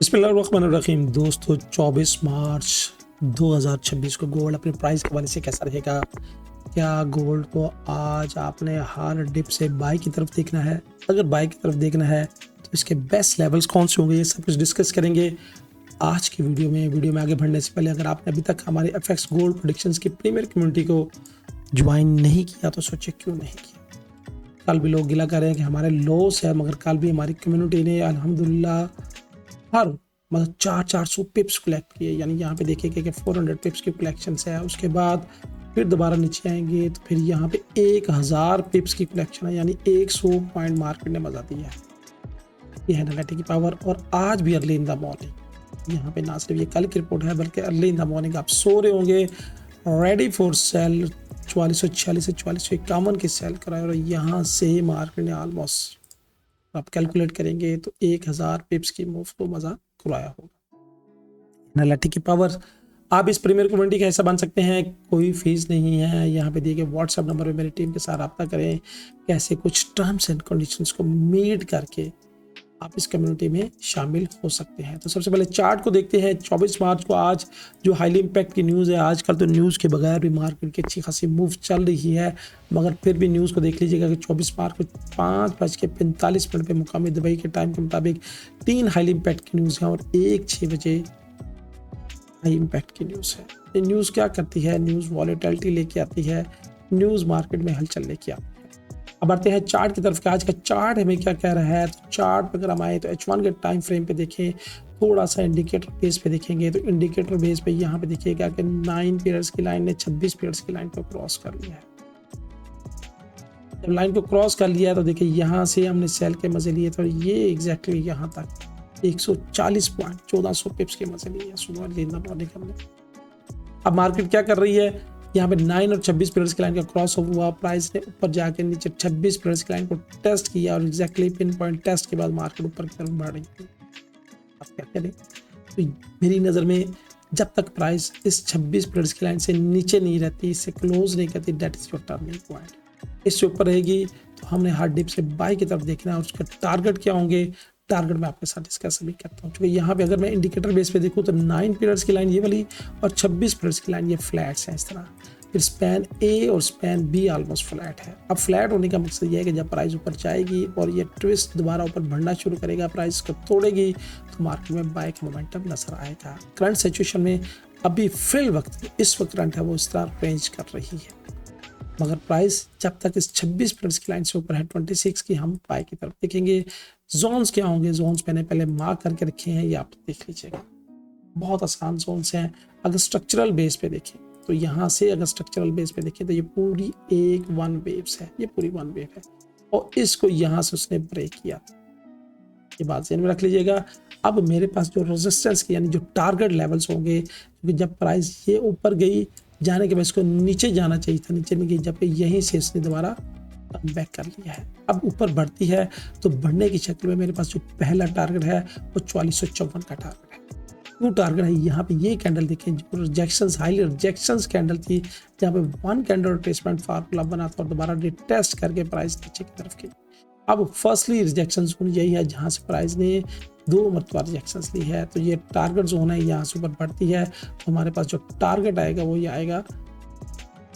बिस्मिल्लाहिर्रहमानिर्रहीम। दोस्तों 24 मार्च 2026 को गोल्ड अपने प्राइस के हवाले से कैसा रहेगा? क्या गोल्ड को आज आपने हर डिप से बाई की तरफ देखना है? अगर बाई की तरफ देखना है तो इसके बेस्ट लेवल्स कौन से होंगे, ये सब कुछ डिस्कस करेंगे आज की वीडियो में आगे बढ़ने से पहले अगर आपने अभी तक हमारे एफएक्स गोल्ड प्रेडिक्शंस की प्रीमियर कम्युनिटी को ज्वाइन नहीं किया तो सोचिए क्यों नहीं किया। कल भी लोग गिला कर रहे हैं कि हमारे लॉस है, मगर कल भी हमारी कम्युनिटी ने अल्हम्दुलिल्लाह हर मतलब 400 पिप्स कलेक्ट किए। यानी यहाँ पे देखिए कि 400 पिप्स की कलेक्शन है। उसके बाद फिर दोबारा नीचे आएंगे तो फिर यहाँ पे 1000 पिप्स की कलेक्शन है, यानी 100 पॉइंट मार्केट ने मजा दिया है। ये है नगेटिव की पावर। और आज भी अर्ली इन द मॉर्निंग यहाँ पे ना सिर्फ ये कल की रिपोर्ट है बल्कि अर्ली इन द मॉर्निंग आप सो रहे होंगे रेडी फॉर सेल 4446 से 4451 की सेल कराए और यहाँ से मार्केट ने ऑलमोस्ट आप कैलकुलेट करेंगे तो 1000 पिप्स की मूव को मजा कराया होगा। एनालिटिक की पावर आप इस प्रीमियर कम्युनिटी का हिस्सा बन सकते हैं, कोई फीस नहीं है। यहाँ पे दिए गए व्हाट्सएप नंबर पे मेरी टीम के साथ रब्ता करें, कैसे कुछ टर्म्स एंड कंडीशंस को मीट करके आप इस कम्युनिटी में शामिल हो सकते हैं। तो सबसे पहले चार्ट को देखते हैं। 24 मार्च को आज जो हाईली इम्पैक्ट की न्यूज़ है, आजकल तो न्यूज़ के बगैर भी मार्केट की अच्छी खासी मूव चल रही है, मगर फिर भी न्यूज़ को देख लीजिएगा कि 24 मार्च को 5:45 पे मुकामी दुबई के टाइम के मुताबिक 3 हाईली इम्पैक्ट की न्यूज़ हैं और 6 बजे हाई इम्पैक्ट की न्यूज़ है। ये न्यूज़ क्या करती है? न्यूज़ वॉलेटिलिटी लेके आती है, न्यूज़ मार्केट में हलचल लेके आती है। अब बढ़ते हैं चार्ट की तरफ कि आज का चार्ट हमें क्या कह रहा है। तो चार्ट पर अगर हम आए तो H1 के टाइम फ्रेम पे देखें, थोड़ा सा इंडिकेटर बेस पे देखेंगे तो इंडिकेटर बेस पे यहाँ पे देखिएगा कि 9 पीरियड्स की लाइन ने 26 पीरियड्स की लाइन को क्रॉस कर लिया है। जब लाइन को क्रॉस कर लिया तो देखिए यहाँ से हमने सेल के मजे लिए तो ये एग्जैक्टली यहाँ तक 140 पॉइंट 1400 पिप्स के मजे लिए सुबह मॉर्निंग हमने। अब मार्केट क्या कर रही है? यहाँ पे 9 और 26 पीरियड्स की लाइन का क्रॉस हुआ, प्राइस ने ऊपर जाके नीचे 26 पीरियड्स की लाइन को टेस्ट किया और एग्जैक्टली पिन पॉइंट टेस्ट के बाद मार्केट ऊपर की तरफ बढ़ रही है। अब क्या करें? तो मेरी नज़र में जब तक प्राइस इस 26 पीरियड्स की लाइन से नीचे नहीं रहती, इससे क्लोज नहीं करती, that is your turning point. इससे ऊपर रहेगी तो हमने हर डिप से बाई की तरफ देखना है और उसके टारगेट क्या होंगे, टारगेट में आपके साथ डिस्कस भी करता हूँ। क्योंकि यहाँ पे अगर मैं इंडिकेटर बेस पे देखूँ तो 9 पीरियड्स की लाइन ये वाली और 26 पीरियड्स की लाइन ये फ्लैट्स हैं इस तरह। फिर स्पैन ए और स्पैन बी ऑलमोस्ट फ्लैट है। अब फ्लैट होने का मकसद ये है कि जब प्राइस ऊपर जाएगी और ये ट्विस्ट दोबारा ऊपर बढ़ना शुरू करेगा, प्राइस को तोड़ेगी तो मार्केट में बाय का मोमेंटम नजर आएगा। करंट सिचुएशन में अभी फिल वक्त इस वक्त करंट है वो इस तरह रेंज कर रही है, मगर प्राइस जब तक इस 26 पीरियड्स की लाइन से ऊपर है 26 की, हम बाय की तरफ देखेंगे। जोन्स क्या होंगे? जोन्स मैंने पहले मार्क करके रखे हैं, ये आप देख लीजिएगा। बहुत आसान जोन्स हैं। अगर स्ट्रक्चरल बेस पे देखें तो यहाँ से अगर स्ट्रक्चरल बेस पे देखें तो ये पूरी एक वन वेव्स है, ये पूरी वन वेव है और इसको यहाँ से उसने ब्रेक किया। ये बात ध्यान में रख लीजिएगा। अब मेरे पास जो रेजिस्टेंस की यानी जो टारगेट लेवल्स होंगे, क्योंकि जब प्राइस ये ऊपर गई जाने के बाद इसको नीचे जाना चाहिए था, नीचे नहीं गई, जबकि यहीं से इसने दोबारा बैक कर लिया है। अब ऊपर बढ़ती है तो बढ़ने की शक्ल में मेरे पास जो पहला टारगेट है वो 4454 का टारगेट है। क्यों टारगेट है? यहाँ पे ये कैंडल देखें जो रिजेक्शंस, हाईली रिजेक्शंस कैंडल थी, जहाँ पे वन कैंडल रिट्रेसमेंट फार्मूला बना था और दोबारा रिटेस्ट करके प्राइस नीचे की तरफ की। अब फर्स्टली रिजेक्शंस जोन यही है जहाँ से प्राइस ने 2 मरतबा रिजेक्शंस ली है, तो ये टारगेट जोन है, यहाँ से ऊपर बढ़ती है तो हमारे पास जो टारगेट आएगा वो ये आएगा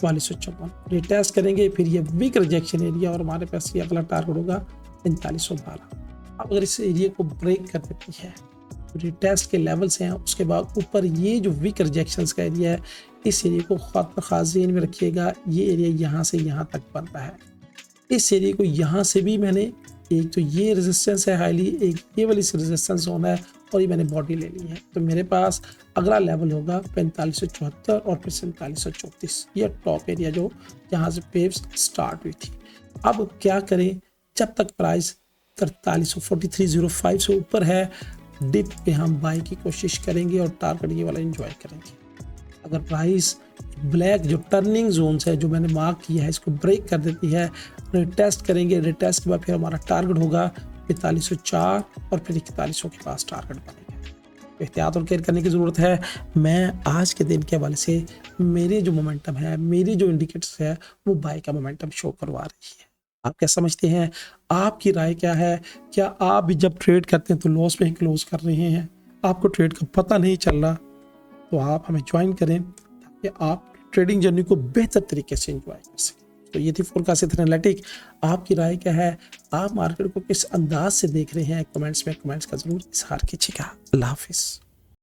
4454। रिटेस्ट करेंगे फिर ये वीक रिजेक्शन एरिया और हमारे पास ये अगला टारगेट होगा 4512। अब अगर इस एरिया को ब्रेक कर देती है तो रिटेस्ट के लेवल्स हैं, उसके बाद ऊपर ये जो वीक रिजेक्शंस का एरिया है, इस एरिया को खास ज़हन में रखिएगा। ये एरिया यहाँ से यहाँ तक बनता है। इस एरिया को यहाँ से भी मैंने एक तो ये रेजिस्टेंस है हाईली, एक ये वाली रेजिस्टेंस होना है और ये मैंने बॉडी ले ली है, तो मेरे पास अगला लेवल होगा 4574 और फिर 4734। ये टॉप एरिया जो यहाँ से वेव्स स्टार्ट हुई थी। अब क्या करें? जब तक प्राइस 4305 से ऊपर है, डिप पे हम बाई की कोशिश करेंगे और टारगेट ये वाला एंजॉय करेंगे। अगर प्राइस ब्लैक जो टर्निंग जोन्स है जो मैंने मार्क किया है इसको ब्रेक कर देती है, रिटेस्ट करेंगे। रिटेस्ट के बाद फिर हमारा टारगेट होगा 4504 और फिर 4100 के पास टारगेट बनेगा। एहतियात और केयर करने की ज़रूरत है। मैं आज के दिन के हवाले से मेरे जो मोमेंटम है, मेरी जो इंडिकेटर्स है वो बाई का मोमेंटम शो करवा रही है। आप क्या समझते हैं? आपकी राय क्या है? क्या आप भी जब ट्रेड करते हैं तो लॉस में ही क्लोज कर रहे हैं? आपको ट्रेड का पता नहीं चल रहा, तो आप हमें ज्वाइन करें ताकि आप ट्रेडिंग जर्नी को बेहतर तरीके से एंजॉय कर सकें। तो ये थी फोरकास्ट एनालिटिक। आपकी राय क्या है? आप मार्केट को किस अंदाज से देख रहे हैं? कमेंट्स में कमेंट्स का जरूर इजहार कीजिएगा। अल्लाह हाफिज़।